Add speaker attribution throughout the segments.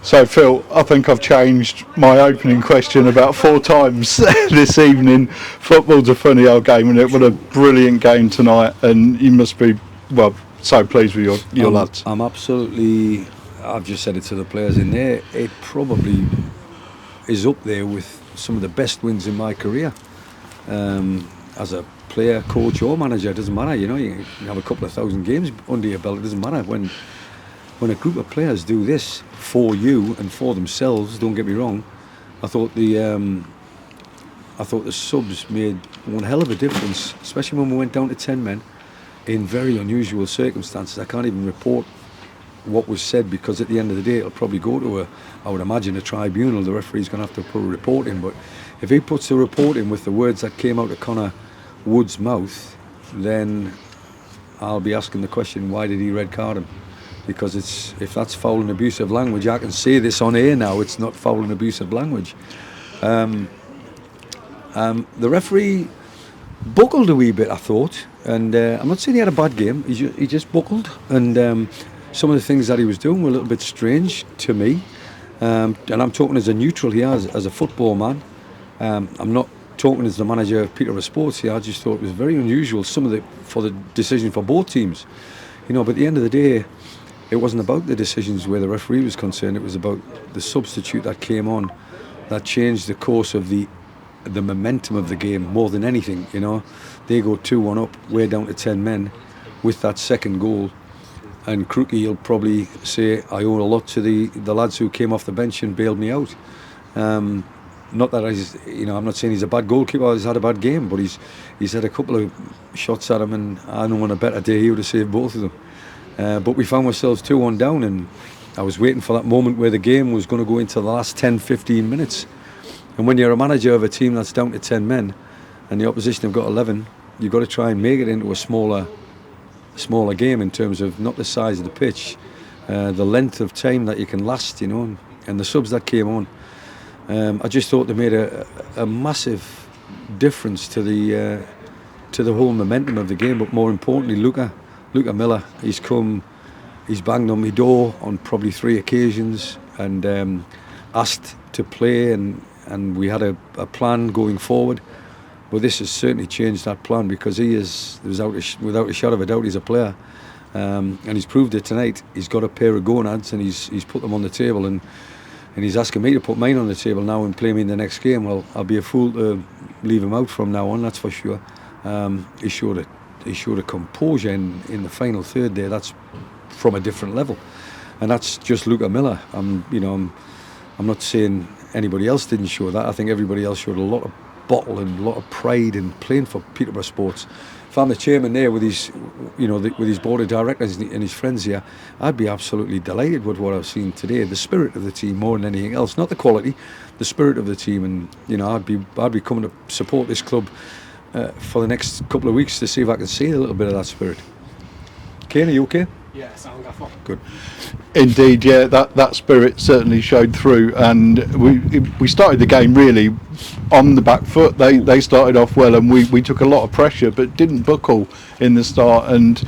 Speaker 1: So Phil, I think I've changed my opening question about 4 times this evening. Football's a funny old game, and it was a brilliant game tonight, and you must be, well, so pleased with your lads.
Speaker 2: I'm absolutely, I've just said it to the players in there, it probably is up there with some of the best wins in my career. As a player, coach or manager, it doesn't matter, you know, you have a couple of thousand games under your belt, it doesn't matter. When a group of players do this for you and for themselves, don't get me wrong, I thought the subs made one hell of a difference, especially when we went down to 10 men in very unusual circumstances. I can't even report what was said, because at the end of the day it'll probably go to I would imagine, a tribunal. The referee's going to have to put a report in, but if he puts the report in with the words that came out of Connor Wood's mouth, then I'll be asking the question, why did he red card him? Because if that's foul and abusive language, I can say this on air now, it's not foul and abusive language. The referee buckled a wee bit, I thought, and I'm not saying he had a bad game, he just buckled, and some of the things that he was doing were a little bit strange to me, and I'm talking as a neutral here, as a football man. I'm not talking as the manager of Peterborough Sports here. I just thought it was very unusual, for the decision for both teams, you know. But at the end of the day, it wasn't about the decisions where the referee was concerned. It was about the substitute that came on, that changed the course of the momentum of the game more than anything. You know, they go 2-1 up, we're down to 10 men with that second goal, and Crookie will probably say, I owe a lot to the lads who came off the bench and bailed me out. Not that I'm not saying he's a bad goalkeeper, he's had a bad game, but he's had a couple of shots at him, and I know on a better day he would have saved both of them. But we found ourselves 2-1 down, and I was waiting for that moment where the game was going to go into the last 10-15 minutes. And when you're a manager of a team that's down to 10 men and the opposition have got 11, you've got to try and make it into a smaller game, in terms of not the size of the pitch, the length of time that you can last, you know. And the subs that came on, I just thought they made a massive difference to the whole momentum of the game. But more importantly, Luca Miller, he's banged on my door on probably 3 occasions, and asked to play, and we had a plan going forward. But this has certainly changed that plan, because he is, without a shadow of a doubt, he's a player, and he's proved it tonight. He's got a pair of gonads, and he's put them on the table, and he's asking me to put mine on the table now and play me in the next game. Well, I'll be a fool to leave him out from now on, that's for sure. He showed a composure in the final third there. That's from a different level, and that's just Luca Miller. I'm not saying anybody else didn't show that. I think everybody else showed a lot of bottle and a lot of pride in playing for Peterborough Sports. If I'm the chairman there with his board of directors and his friends here, I'd be absolutely delighted with what I've seen today. The spirit of the team more than anything else, not the quality, the spirit of the team. And you know, I'd be coming to support this club for the next couple of weeks to see if I can see a little bit of that spirit. Kane, are you okay?
Speaker 3: Yeah, sound gaffer.
Speaker 2: Good.
Speaker 1: Indeed, yeah, that spirit certainly showed through, and we started the game really on the back foot. They started off well, and we took a lot of pressure, but didn't buckle in the start, and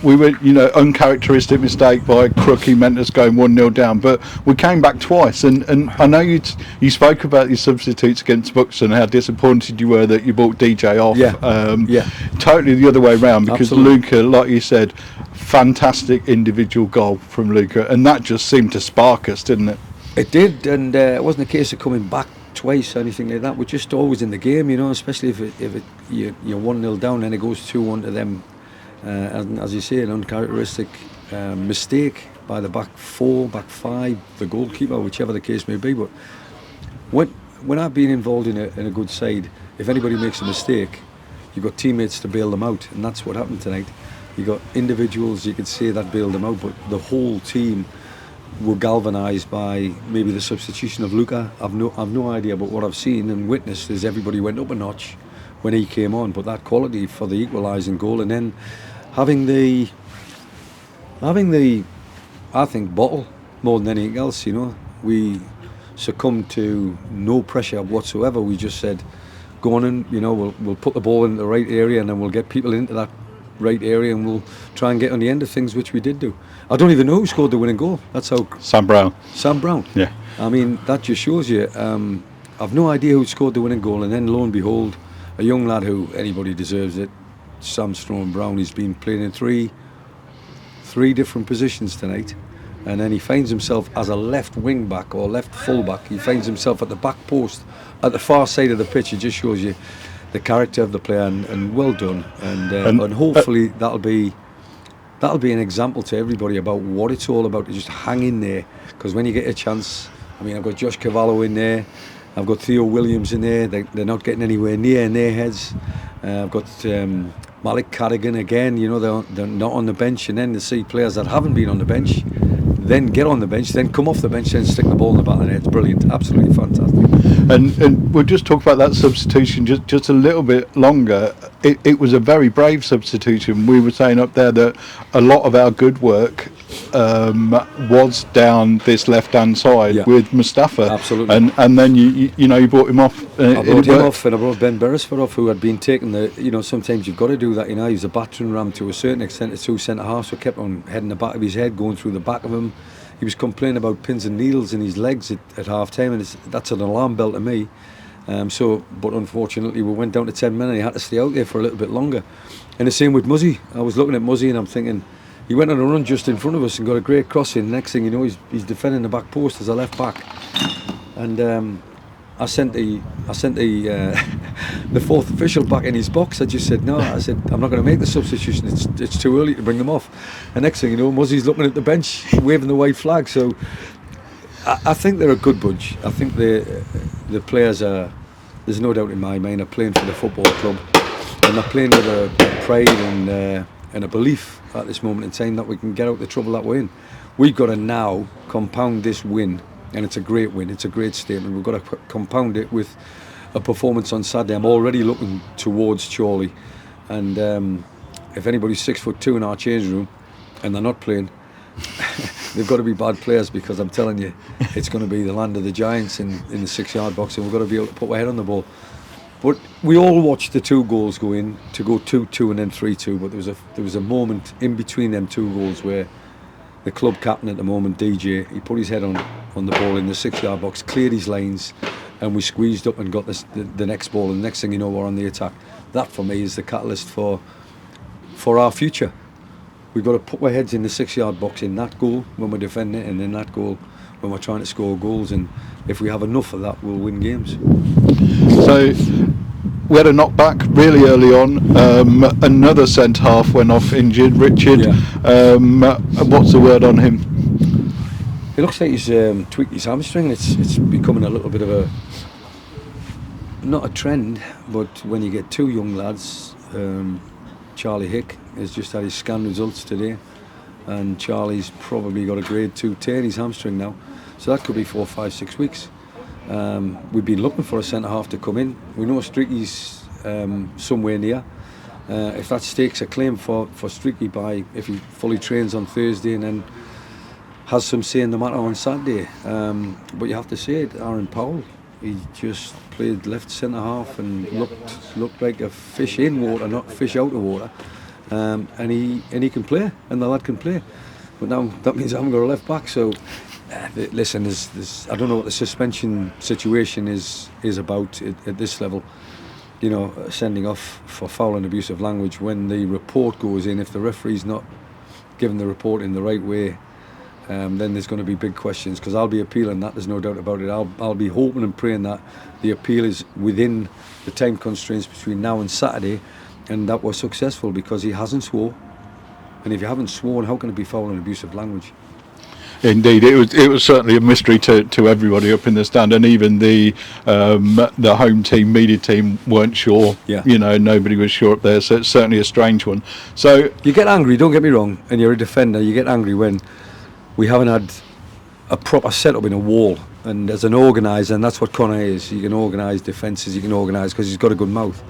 Speaker 1: we were, uncharacteristic mistake by Crookie meant us going 1-0 down, but we came back twice, and I know you spoke about your substitutes against Buxton, how disappointed you were that you brought DJ off.
Speaker 2: Yeah.
Speaker 1: Totally the other way around, because
Speaker 2: Absolutely.
Speaker 1: Luca, like you said, fantastic individual goal from Luca, and that just seemed to spark us, didn't it?
Speaker 2: It did, and it wasn't a case of coming back twice or anything like that. We're just always in the game, especially if you're 1-0 down and it goes 2-1 to them. And as you say, an uncharacteristic mistake by the back 4, back 5, the goalkeeper, whichever the case may be. But when I've been involved in a good side, if anybody makes a mistake, you've got teammates to bail them out, and that's what happened tonight. You got individuals, you could say, that bailed them out, but the whole team were galvanised by maybe the substitution of Luca. I've no idea, but what I've seen and witnessed is everybody went up a notch when he came on. But that quality for the equalising goal, and then having the I think bottle more than anything else. We succumbed to no pressure whatsoever. We just said, go on in, we'll put the ball in the right area, and then we'll get people into that right area, and we'll try and get on the end of things, which we did do. I don't even know who scored the winning goal. That's how.
Speaker 1: Sam Brown.
Speaker 2: Sam Brown.
Speaker 1: Yeah.
Speaker 2: I mean, that just shows you. I've no idea who scored the winning goal, and then lo and behold, a young lad who anybody deserves it, Sam Stone Brown. He's been playing in three different positions tonight, and then he finds himself as a left wing back or left full back. He finds himself at the back post at the far side of the pitch. It just shows you the character of the player, and well done, and hopefully that'll be an example to everybody about what it's all about, to just hang in there, because when you get a chance, I mean, I've got Josh Cavallo in there, I've got Theo Williams in there, they're not getting anywhere near in their heads. I've got Malik Carrigan again, you know, they're not on the bench, and then to see players that haven't been on the bench then get on the bench, then come off the bench, then stick the ball in the back of the net. It's brilliant, absolutely fantastic.
Speaker 1: And we'll just talk about that substitution just a little bit longer. It was a very brave substitution. We were saying up there that a lot of our good work was down this left-hand side with Mustafa.
Speaker 2: Absolutely.
Speaker 1: And then you brought him off.
Speaker 2: I brought him off, and I brought Ben Beresford off, who had been taking sometimes you've got to do that. You know, he's a battering ram to a certain extent. The two centre halves were kept on heading the back of his head, going through the back of him. He was complaining about pins and needles in his legs at half time, and that's an alarm bell to me. But unfortunately we went down to 10 men and he had to stay out there for a little bit longer. And the same with Muzzy. I was looking at Muzzy and I'm thinking, he went on a run just in front of us and got a great cross in. Next thing you know, he's defending the back post as a left back. And I sent the fourth official back in his box. I just said no. I said I'm not going to make the substitution. It's too early to bring them off. And next thing you know, Muzzy's looking at the bench, waving the white flag. So I think they're a good bunch. I think the players are. There's no doubt in my mind are playing for the football club, and they're playing with a pride and a belief at this moment in time that we can get out the trouble that we're in. We've got to now compound this win. And it's a great win, it's a great statement. We've got to compound it with a performance on Saturday. I'm already looking towards Chorley, and if anybody's 6'2" in our change room and they're not playing, they've got to be bad players, because I'm telling you, it's going to be the land of the giants in the 6-yard box, and we've got to be able to put our head on the ball. But we all watched the two goals go in, to go 2-2 and then 3-2, but there was a moment in between them two goals where the club captain at the moment, DJ, he put his head on the ball in the 6-yard box, cleared his lanes, and we squeezed up and got the next ball, and the next thing you know, we're on the attack. That for me is the catalyst for our future. We've got to put our heads in the 6-yard box in that goal when we're defending it, and in that goal when we're trying to score goals, and if we have enough of that, we'll win games.
Speaker 1: So we had a knockback really early on. Another centre half went off injured, Richard.
Speaker 2: Yeah.
Speaker 1: What's the word on him?
Speaker 2: It looks like he's tweaked his hamstring. It's becoming a little bit of a, not a trend, but when you get two young lads, Charlie Hick has just had his scan results today, and Charlie's probably got a grade 2 tear in his hamstring now, so that could be 4, 5, 6 weeks. We've been looking for a centre half to come in. We know Streaky's somewhere near. If that stakes a claim for Streaky if he fully trains on Thursday and then has some say in the matter on Saturday. But you have to say it, Aaron Powell, he just played left centre half and looked like a fish in water, not fish out of water. And he can play, and the lad can play. But now that means I haven't got a left back. So listen, I don't know what the suspension situation is about at this level. You know, sending off for foul and abusive language when the report goes in. If the referee's not given the report in the right way, then there's going to be big questions, because I'll be appealing that, there's no doubt about it. I'll be hoping and praying that the appeal is within the time constraints between now and Saturday, and that we're successful, because he hasn't swore, and if you haven't sworn, how can it be foul and abusive language?
Speaker 1: Indeed, it was certainly a mystery to everybody up in the stand, and even the home team, media team, weren't sure.
Speaker 2: Yeah.
Speaker 1: You know, nobody was sure up there, so it's certainly a strange one. So
Speaker 2: you get angry, don't get me wrong, and you're a defender, you get angry when we haven't had a proper setup in a wall, and as an organiser, and that's what Connor is, he can organise defences, he can organise because he's got a good mouth,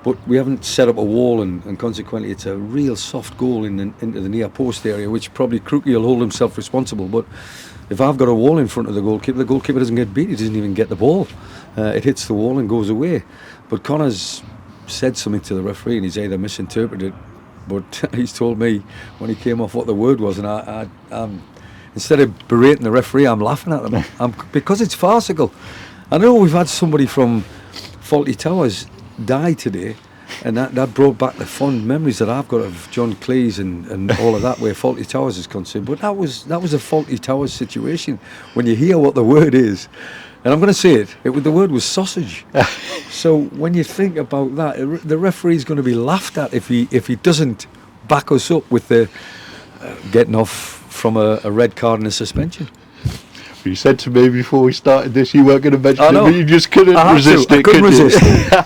Speaker 2: but we haven't set up a wall, and consequently it's a real soft goal into the near post area, which probably Crookie will hold himself responsible. But if I've got a wall in front of the goalkeeper doesn't get beat, he doesn't even get the ball, it hits the wall and goes away. But Connor's said something to the referee, and he's either misinterpreted but he's told me when he came off what the word was, and I'm instead of berating the referee, I'm laughing at them because it's farcical. I know we've had somebody from Faulty Towers die today, and that brought back the fond memories that I've got of John Cleese and all of that, where Faulty Towers is concerned. But that was a Faulty Towers situation. When you hear what the word is, and I'm going to say the word was sausage. So when you think about that, the referee's going to be laughed at if he doesn't back us up with the getting off from a red card and a suspension.
Speaker 1: You said to me before we started this you weren't going to mention it, but you just couldn't resist it.
Speaker 2: I couldn't resist.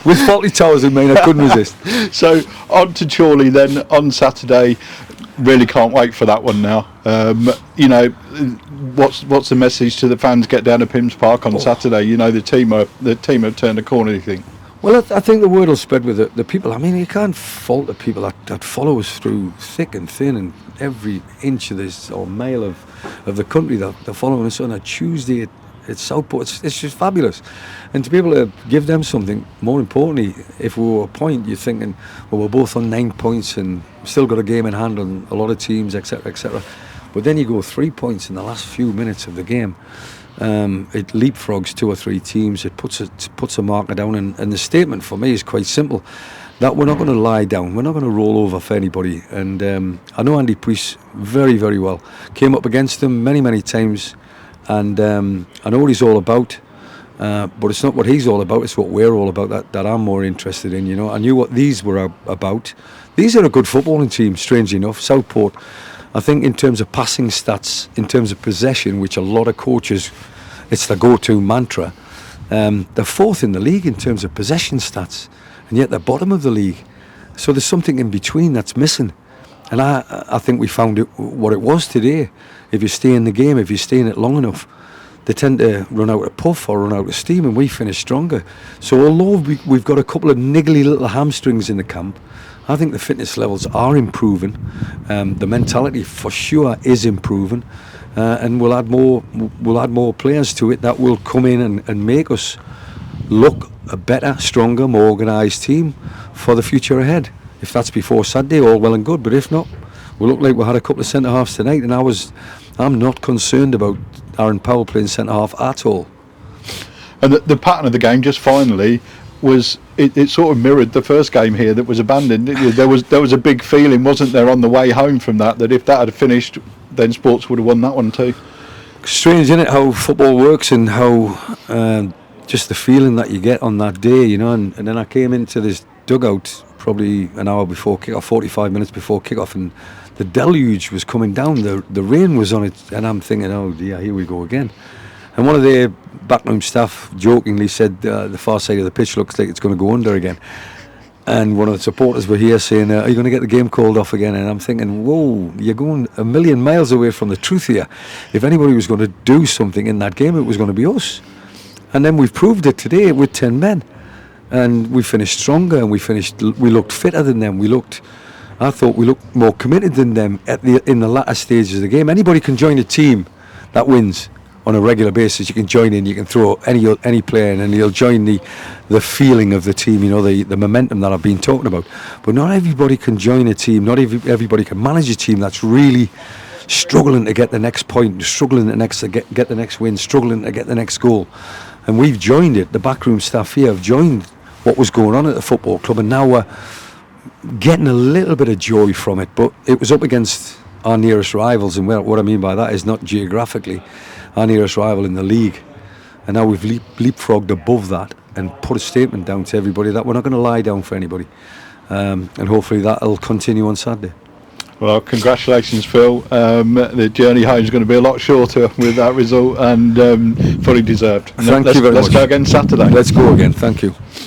Speaker 2: With Faulty Towers in mind, I couldn't resist.
Speaker 1: So on to Chorley then on Saturday. Really can't wait for that one now. What's the message to the fans? Get down to Pims Park on Saturday. You know the team have turned a corner. You think?
Speaker 2: Well, I think the word will spread with the people. I mean, you can't fault the people that follow us through thick and thin and every inch of this or mile of the country that they're following us on a Tuesday at Southport. It's just fabulous. And to be able to give them something, more importantly, if we were a point, you're thinking, well, we're both on 9 points and still got a game in hand on a lot of teams, etc., etc. But then you go 3 points in the last few minutes of the game. It leapfrogs 2 or 3 teams. It puts a marker down, and the statement for me is quite simple: that we're not going to lie down. We're not going to roll over for anybody. And I know Andy Priest very, very well. Came up against him many times, and I know what he's all about. But it's not what he's all about. It's what we're all about. That I'm more interested in. You know, I knew what these were about. These are a good footballing team. Strangely enough, Southport. I think in terms of passing stats, in terms of possession, which a lot of coaches, it's the go-to mantra, they're fourth in the league in terms of possession stats, and yet they're bottom of the league. So there's something in between that's missing. And I think we found it what it was today. If you stay in the game, if you stay in it long enough, they tend to run out of puff or run out of steam, and we finish stronger. So although we've got a couple of niggly little hamstrings in the camp, I think the fitness levels are improving. The mentality for sure is improving, and we'll add more players to it that will come in and make us look a better, stronger, more organised team for the future ahead. If that's before Saturday, all well and good. But if not, we look like we had a couple of centre halves tonight, and I'm not concerned about Aaron Powell playing centre half at all.
Speaker 1: And the pattern of the game just finally was it sort of mirrored the first game here that was abandoned. There was a big feeling, wasn't there, on the way home from that if that had finished, then Sports would have won that one too.
Speaker 2: Strange, isn't it, how football works and how just the feeling that you get on that day, you know. And then I came into this dugout probably an hour before kick-off, 45 minutes before kick-off, and the deluge was coming down, the rain was on it, and I'm thinking, oh dear, here we go again. And one of the backroom staff jokingly said, the far side of the pitch looks like it's going to go under again. And one of the supporters were here saying, are you going to get the game called off again? And I'm thinking, whoa, you're going a million miles away from the truth here. If anybody was going to do something in that game, it was going to be us. And then we've proved it today with 10 men. And we finished stronger, and we looked fitter than them. I thought we looked more committed than them in the latter stages of the game. Anybody can join a team that wins on a regular basis. You can join in, you can throw any player in, and you'll join the feeling of the team, you know, the momentum that I've been talking about. But not everybody can join a team, not everybody can manage a team that's really struggling to get the next point, struggling to get the next win, struggling to get the next goal. And we've joined it. The backroom staff here have joined what was going on at the football club, and now we're getting a little bit of joy from it. But it was up against our nearest rivals, and what I mean by that is not geographically, our nearest rival in the league. And now we've leapfrogged above that and put a statement down to everybody that we're not going to lie down for anybody. And hopefully that'll continue on Saturday.
Speaker 1: Well, congratulations, Phil. The journey home is going to be a lot shorter with that result, and fully deserved.
Speaker 2: Thank you very much.
Speaker 1: Let's go again Saturday.
Speaker 2: Let's go again. Thank you.